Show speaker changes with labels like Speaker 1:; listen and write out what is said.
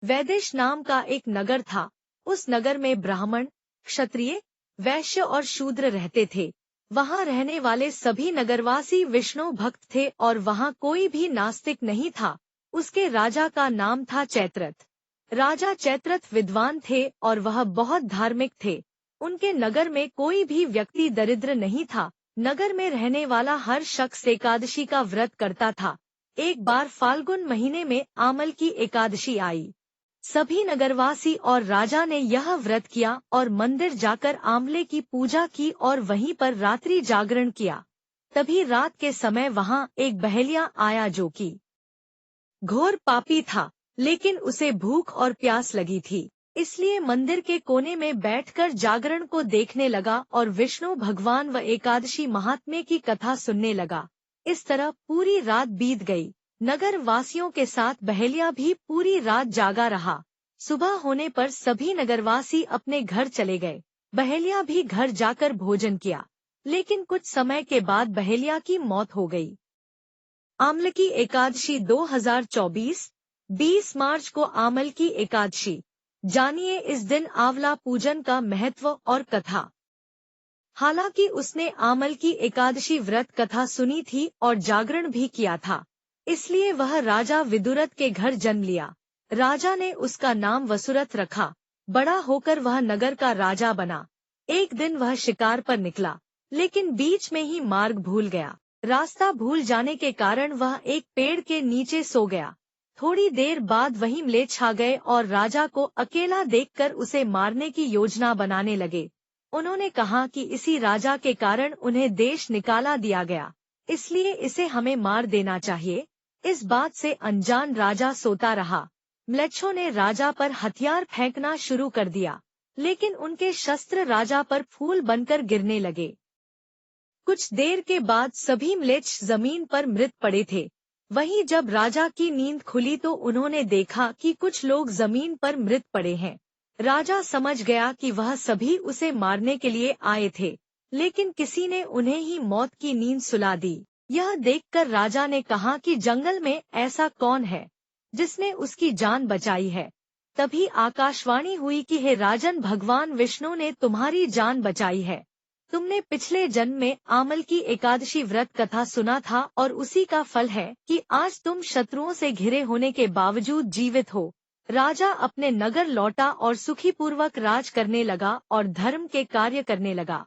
Speaker 1: वैदेश नाम का एक नगर था। उस नगर में ब्राह्मण, क्षत्रिय, वैश्य और शूद्र रहते थे। वहाँ रहने वाले सभी नगरवासी विष्णु भक्त थे और वहाँ कोई भी नास्तिक नहीं था। उसके राजा का नाम था चैत्रथ। राजा चैत्रथ विद्वान थे और वह बहुत धार्मिक थे। उनके नगर में कोई भी व्यक्ति दरिद्र नहीं था। नगर में रहने वाला हर शख्स एकादशी का व्रत करता था। एक बार फाल्गुन महीने में आमल की एकादशी आई। सभी नगरवासी और राजा ने यह व्रत किया और मंदिर जाकर आमले की पूजा की और वहीं पर रात्रि जागरण किया। तभी रात के समय वहां एक बहेलिया आया जो कि घोर पापी था, लेकिन उसे भूख और प्यास लगी थी। इसलिए मंदिर के कोने में बैठकर जागरण को देखने लगा और विष्णु भगवान व एकादशी महात्म्य की कथा सुनने लगा। इस तरह पूरी रात बीत गई। नगर वासियों के साथ बहेलिया भी पूरी रात जागा रहा। सुबह होने पर सभी नगरवासी अपने घर चले गए। बहेलिया भी घर जाकर भोजन किया, लेकिन कुछ समय के बाद बहेलिया की मौत हो गई। आमल की एकादशी 2024, 20 मार्च को आमल की एकादशी। जानिए इस दिन आंवला पूजन का महत्व और कथा। हालांकि उसने आमल की एकादशी व्रत कथा सुनी थी और जागरण भी किया था, इसलिए वह राजा विदुरथ के घर जन्म लिया। राजा ने उसका नाम वसुरथ रखा। बड़ा होकर वह नगर का राजा बना। एक दिन वह शिकार पर निकला, लेकिन बीच में ही मार्ग भूल गया। रास्ता भूल जाने के कारण वह एक पेड़ के नीचे सो गया। थोड़ी देर बाद वहीं म्लेच्छ आ गए और राजा को अकेला देखकर उसे मारने की योजना बनाने लगे। उन्होंने कहा कि इसी राजा के कारण उन्हें देश निकाला दिया गया, इसलिए इसे हमें मार देना चाहिए। इस बात से अनजान राजा सोता रहा। म्लेच्छों ने राजा पर हथियार फेंकना शुरू कर दिया, लेकिन उनके शस्त्र राजा पर फूल बनकर गिरने लगे। कुछ देर के बाद सभी म्लेच्छ जमीन पर मृत पड़े थे। वहीं जब राजा की नींद खुली तो उन्होंने देखा कि कुछ लोग जमीन पर मृत पड़े हैं। राजा समझ गया कि वह सभी उसे मारने के लिए आए थे, लेकिन किसी ने उन्हें ही मौत की नींद सुला दी। यह देखकर राजा ने कहा कि जंगल में ऐसा कौन है जिसने उसकी जान बचाई है। तभी आकाशवाणी हुई कि हे राजन, भगवान विष्णु ने तुम्हारी जान बचाई है। तुमने पिछले जन्म में आमल की एकादशी व्रत कथा सुना था और उसी का फल है कि आज तुम शत्रुओं से घिरे होने के बावजूद जीवित हो। राजा अपने नगर लौटा और सुखीपूर्वक राज करने लगा और धर्म के कार्य करने लगा।